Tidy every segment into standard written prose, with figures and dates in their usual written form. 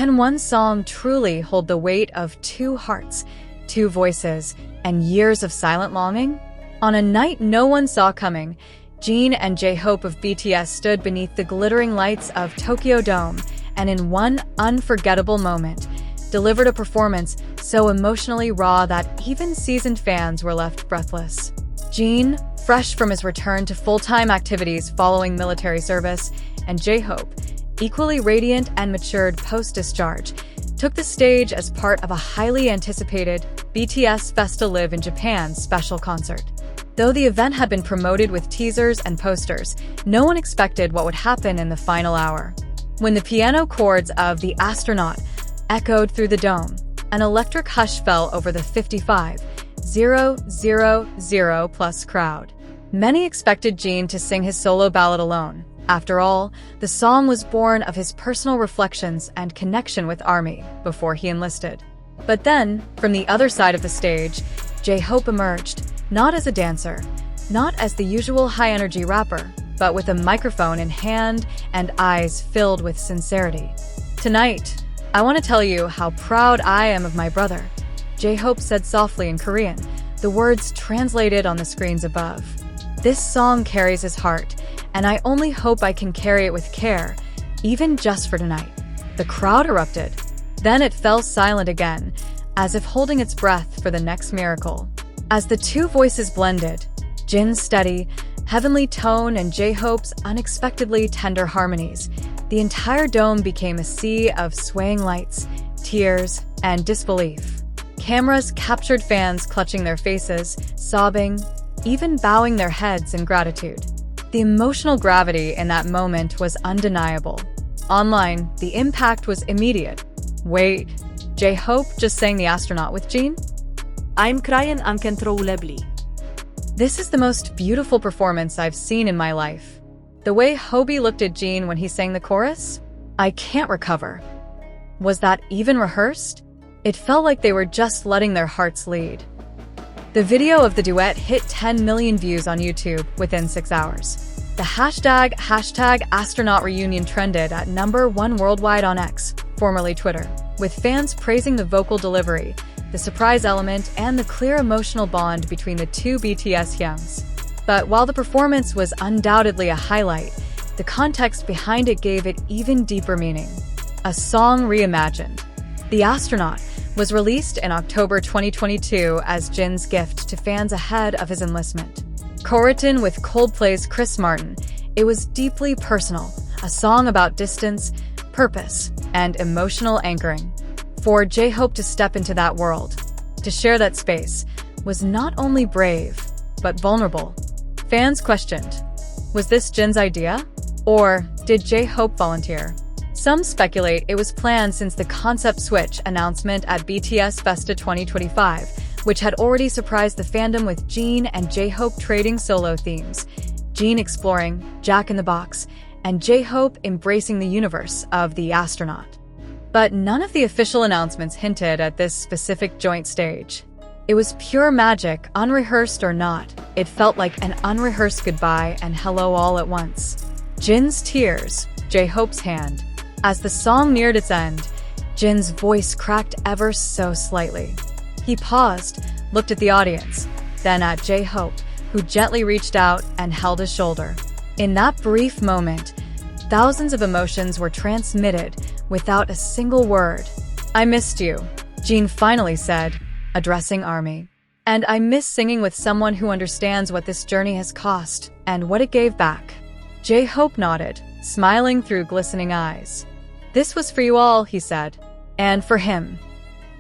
Can one song truly hold the weight of two hearts, two voices, and years of silent longing? On a night no one saw coming, Jin and J-Hope of BTS stood beneath the glittering lights of Tokyo Dome and in one unforgettable moment, delivered a performance so emotionally raw that even seasoned fans were left breathless. Jin, fresh from his return to full-time activities following military service, and J-Hope, equally radiant and matured post-discharge, took the stage as part of a highly anticipated BTS Festa Live in Japan special concert. Though the event had been promoted with teasers and posters, no one expected what would happen in the final hour. When the piano chords of The Astronaut echoed through the dome, an electric hush fell over the 55,000+ crowd. Many expected Jin to sing his solo ballad alone. After all, the song was born of his personal reflections and connection with ARMY before he enlisted. But then, from the other side of the stage, J-Hope emerged, not as a dancer, not as the usual high-energy rapper, but with a microphone in hand and eyes filled with sincerity. "Tonight, I want to tell you how proud I am of my brother," J-Hope said softly in Korean, the words translated on the screens above. "This song carries his heart, and I only hope I can carry it with care, even just for tonight." The crowd erupted. Then it fell silent again, as if holding its breath for the next miracle. As the two voices blended, Jin's steady, heavenly tone and J-Hope's unexpectedly tender harmonies, the entire dome became a sea of swaying lights, tears, and disbelief. Cameras captured fans clutching their faces, sobbing, even bowing their heads in gratitude. The emotional gravity in that moment was undeniable. Online, the impact was immediate. Wait, J-Hope just sang The Astronaut with Jin? I'm crying uncontrollably. This is the most beautiful performance I've seen in my life. The way Hobie looked at Jin when he sang the chorus? I can't recover. Was that even rehearsed? It felt like they were just letting their hearts lead. The video of the duet hit 10 million views on YouTube within 6 hours. The hashtag Astronaut Reunion trended at #1 worldwide on X, formerly Twitter, with fans praising the vocal delivery, the surprise element, and the clear emotional bond between the two BTS youngs. But while the performance was undoubtedly a highlight, the context behind it gave it even deeper meaning. A song reimagined. The Astronaut was released in October 2022 as Jin's gift to fans ahead of his enlistment. Co-written with Coldplay's Chris Martin, it was deeply personal, a song about distance, purpose, and emotional anchoring. For J-Hope to step into that world, to share that space, was not only brave, but vulnerable. Fans questioned, was this Jin's idea? Or did J-Hope volunteer? Some speculate it was planned since the concept switch announcement at BTS Festa 2025, which had already surprised the fandom with Jin and J-Hope trading solo themes, Jin exploring, Jack in the Box, and J-Hope embracing the universe of The Astronaut. But none of the official announcements hinted at this specific joint stage. It was pure magic, unrehearsed or not. It felt like an unrehearsed goodbye and hello all at once. Jin's tears, J-Hope's hand. As the song neared its end, Jin's voice cracked ever so slightly. He paused, looked at the audience, then at J-Hope, who gently reached out and held his shoulder. In that brief moment, thousands of emotions were transmitted without a single word. "I missed you," Jin finally said, addressing ARMY. "And I miss singing with someone who understands what this journey has cost and what it gave back." J-Hope nodded, smiling through glistening eyes. "This was for you all," he said. And for him.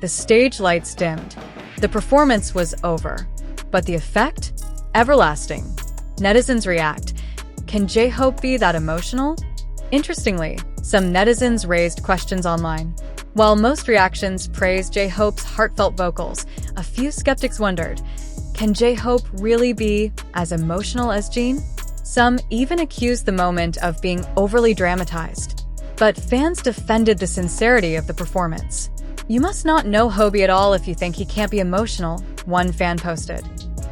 The stage lights dimmed. The performance was over. But the effect? Everlasting. Netizens react. Can J-Hope be that emotional? Interestingly, some netizens raised questions online. While most reactions praised J-Hope's heartfelt vocals, a few skeptics wondered, can J-Hope really be as emotional as Jin? Some even accused the moment of being overly dramatized. But fans defended the sincerity of the performance. "You must not know Hobie at all if you think he can't be emotional," one fan posted.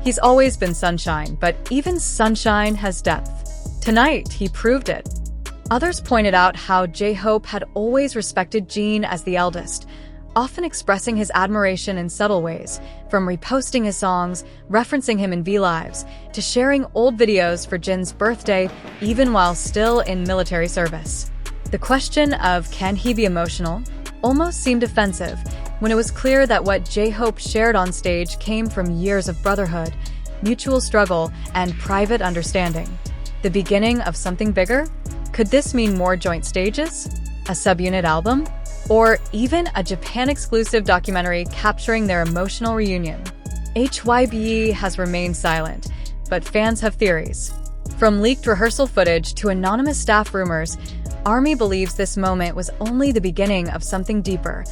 "He's always been sunshine, but even sunshine has depth. Tonight, he proved it." Others pointed out how J-Hope had always respected Jin as the eldest, often expressing his admiration in subtle ways, from reposting his songs, referencing him in V-Lives, to sharing old videos for Jin's birthday even while still in military service. The question of can he be emotional almost seemed offensive when it was clear that what J-Hope shared on stage came from years of brotherhood, mutual struggle, and private understanding. The beginning of something bigger? Could this mean more joint stages? A subunit album? Or even a Japan-exclusive documentary capturing their emotional reunion? HYBE has remained silent, but fans have theories. From leaked rehearsal footage to anonymous staff rumors, ARMY believes this moment was only the beginning of something deeper,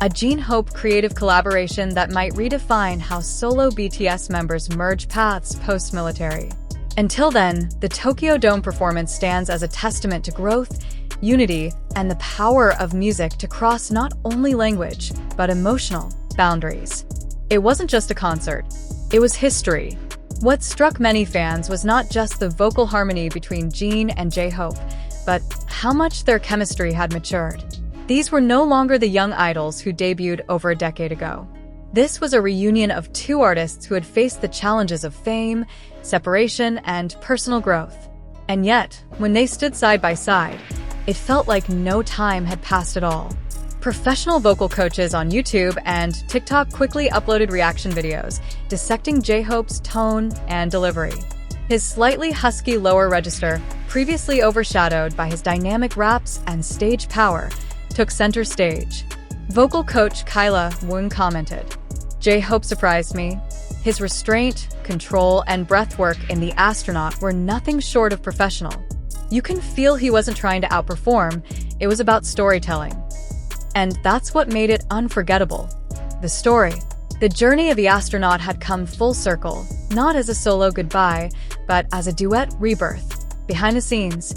a Jin-Hope creative collaboration that might redefine how solo BTS members merge paths post-military. Until then, the Tokyo Dome performance stands as a testament to growth, unity, and the power of music to cross not only language, but emotional boundaries. It wasn't just a concert, it was history. What struck many fans was not just the vocal harmony between Jin and J-Hope, but how much their chemistry had matured. These were no longer the young idols who debuted over a decade ago. This was a reunion of two artists who had faced the challenges of fame, separation, and personal growth. And yet, when they stood side by side, it felt like no time had passed at all. Professional vocal coaches on YouTube and TikTok quickly uploaded reaction videos, dissecting J-Hope's tone and delivery. His slightly husky lower register, previously overshadowed by his dynamic raps and stage power, took center stage. Vocal coach Kyla Woon commented, "J-Hope surprised me. His restraint, control, and breathwork in The Astronaut were nothing short of professional. You can feel he wasn't trying to outperform, it was about storytelling. And that's what made it unforgettable. The story. The journey of The Astronaut had come full circle, not as a solo goodbye, but as a duet rebirth. Behind the scenes,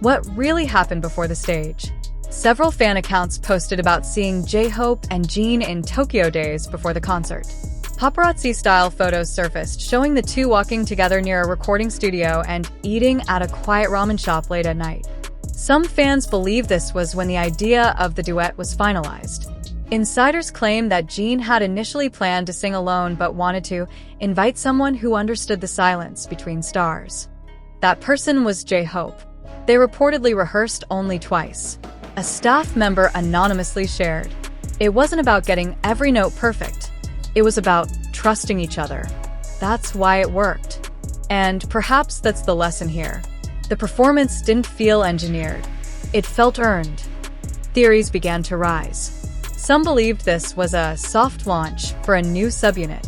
what really happened before the stage?" Several fan accounts posted about seeing J-Hope and Jin in Tokyo days before the concert. Paparazzi-style photos surfaced showing the two walking together near a recording studio and eating at a quiet ramen shop late at night. Some fans believe this was when the idea of the duet was finalized. Insiders claim that Jin had initially planned to sing alone but wanted to invite someone who understood the silence between stars. That person was J-Hope. They reportedly rehearsed only twice. A staff member anonymously shared, "It wasn't about getting every note perfect. It was about trusting each other. That's why it worked." And perhaps that's the lesson here. The performance didn't feel engineered. It felt earned. Theories began to rise. Some believed this was a soft launch for a new subunit.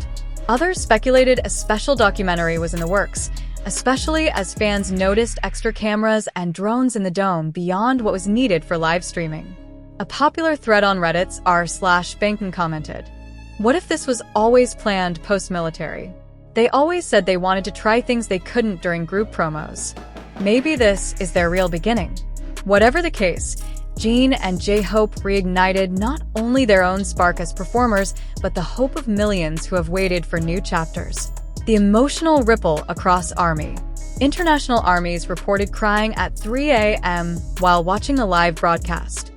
Others speculated a special documentary was in the works, especially as fans noticed extra cameras and drones in the dome beyond what was needed for live streaming. A popular thread on Reddit's r/Banken commented, "What if this was always planned post-military? They always said they wanted to try things they couldn't during group promos. Maybe this is their real beginning." Whatever the case, Jin and J-Hope reignited not only their own spark as performers, but the hope of millions who have waited for new chapters. The emotional ripple across ARMY. International armies reported crying at 3 a.m. while watching the live broadcast.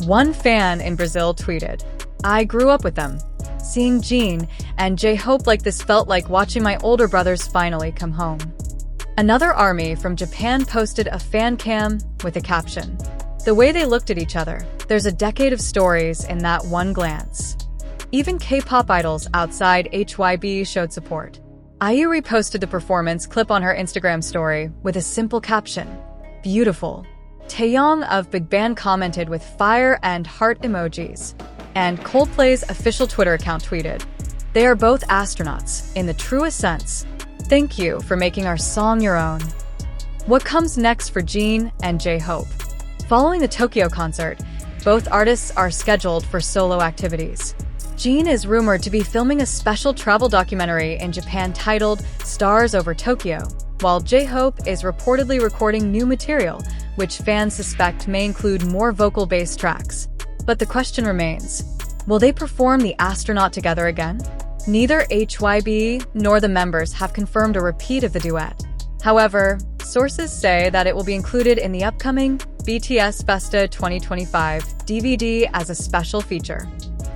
One fan in Brazil tweeted, "I grew up with them. Seeing Jin and J-Hope like this felt like watching my older brothers finally come home." Another ARMY from Japan posted a fan cam with a caption, "The way they looked at each other, there's a decade of stories in that one glance." Even K-pop idols outside HYB showed support. IU reposted the performance clip on her Instagram story with a simple caption, "Beautiful." Taeyong of Big Bang commented with fire and heart emojis. And Coldplay's official Twitter account tweeted, "They are both astronauts, in the truest sense. Thank you for making our song your own." What comes next for Jin and J-Hope? Following the Tokyo concert, both artists are scheduled for solo activities. Jin is rumored to be filming a special travel documentary in Japan titled Stars Over Tokyo, while J-Hope is reportedly recording new material, which fans suspect may include more vocal-based tracks. But the question remains, will they perform The Astronaut together again? Neither HYB nor the members have confirmed a repeat of the duet. However, sources say that it will be included in the upcoming BTS Festa 2025 DVD as a special feature.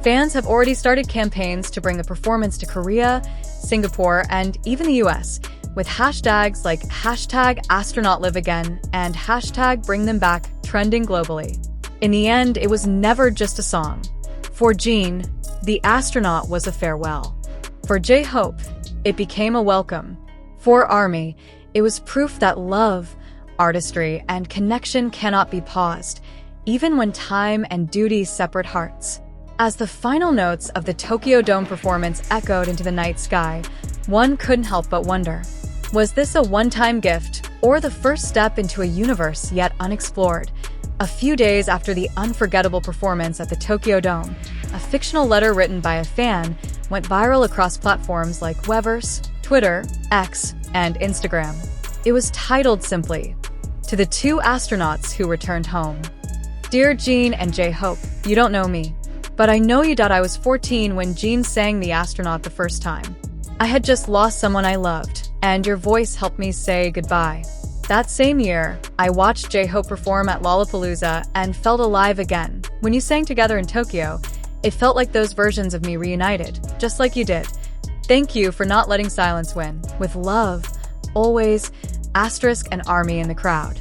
Fans have already started campaigns to bring the performance to Korea, Singapore, and even the US, with hashtags like #AstronautLiveAgain and #BringThemBack trending globally. In the end, it was never just a song. For Jin, the astronaut was a farewell. For J-Hope, it became a welcome. For ARMY, it was proof that love, artistry, and connection cannot be paused, even when time and duty separate hearts. As the final notes of the Tokyo Dome performance echoed into the night sky, one couldn't help but wonder, was this a one-time gift or the first step into a universe yet unexplored? A few days after the unforgettable performance at the Tokyo Dome, a fictional letter written by a fan went viral across platforms like Weverse, Twitter, X, and Instagram. It was titled simply, "To the two astronauts who returned home. Dear Jin and J-Hope, you don't know me, but I know you. I was 14 when Jin sang The Astronaut the first time. I had just lost someone I loved, and your voice helped me say goodbye. That same year, I watched J-Hope perform at Lollapalooza and felt alive again. When you sang together in Tokyo, it felt like those versions of me reunited, just like you did. Thank you for not letting silence win. With love, always, *and ARMY in the crowd."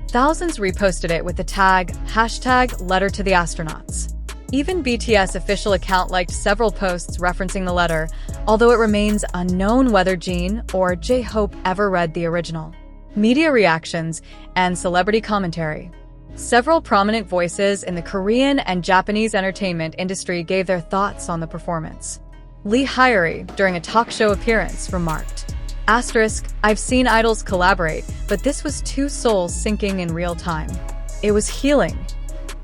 Thousands reposted it with the tag #LetterToTheAstronauts. Even BTS official account liked several posts referencing the letter, although it remains unknown whether Jin or J-Hope ever read the original. Media reactions and celebrity commentary. Several prominent voices in the Korean and Japanese entertainment industry gave their thoughts on the performance. Lee Hyori, during a talk show appearance, remarked, "I've seen idols collaborate, but this was two souls syncing in real time. It was healing."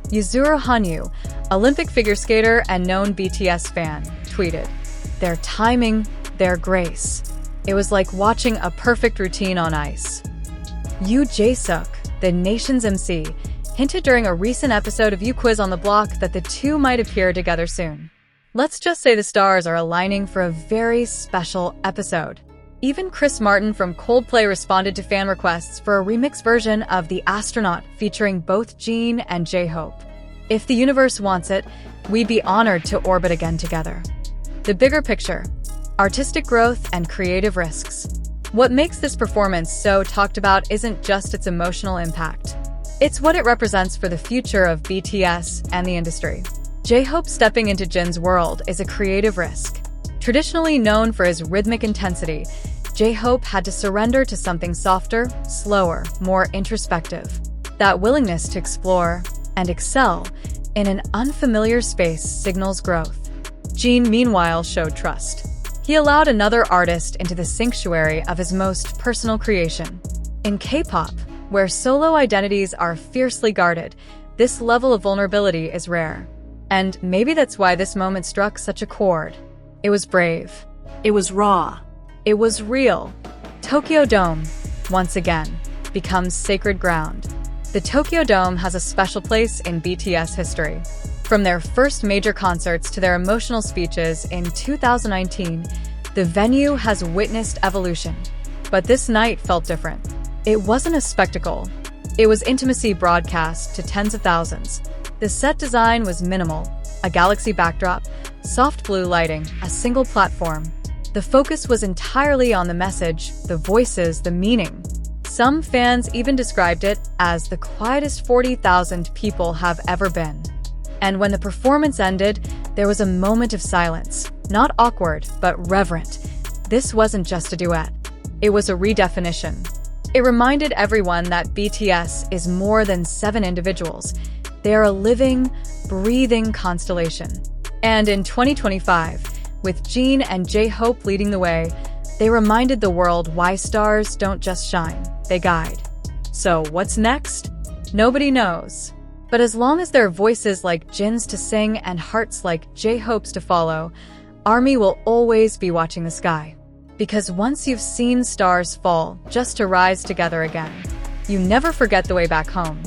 Yuzuru Hanyu, Olympic figure skater and known BTS fan, tweeted, "Their timing, their grace. It was like watching a perfect routine on ice." Yoo Jae-suk, the nation's MC, hinted during a recent episode of You Quiz on the Block that the two might appear together soon. Let's just say the stars are aligning for a very special episode. Even Chris Martin from Coldplay responded to fan requests for a remix version of The Astronaut featuring both Jin and J-Hope. If the universe wants it, we'd be honored to orbit again together. The bigger picture: artistic growth and creative risks. What makes this performance so talked about isn't just its emotional impact. It's what it represents for the future of BTS and the industry. J-Hope stepping into Jin's world is a creative risk. Traditionally known for his rhythmic intensity, J-Hope had to surrender to something softer, slower, more introspective. That willingness to explore and excel in an unfamiliar space signals growth. Jin, meanwhile, showed trust. He allowed another artist into the sanctuary of his most personal creation. In K-pop, where solo identities are fiercely guarded, this level of vulnerability is rare. And maybe that's why this moment struck such a chord. It was brave. It was raw. It was real. Tokyo Dome, once again, becomes sacred ground. The Tokyo Dome has a special place in BTS history. From their first major concerts to their emotional speeches in 2019, the venue has witnessed evolution. But this night felt different. It wasn't a spectacle. It was intimacy broadcast to tens of thousands. The set design was minimal: a galaxy backdrop, soft blue lighting, a single platform. The focus was entirely on the message, the voices, the meaning. Some fans even described it as the quietest 40,000 people have ever been. And when the performance ended, there was a moment of silence. Not awkward, but reverent. This wasn't just a duet. It was a redefinition. It reminded everyone that BTS is more than 7 individuals. They are a living, breathing constellation. And in 2025, with Jin and J-Hope leading the way, they reminded the world why stars don't just shine, they guide. So what's next? Nobody knows. But as long as there are voices like Jin's to sing and hearts like J-Hope's to follow, ARMY will always be watching the sky. Because once you've seen stars fall just to rise together again, you never forget the way back home.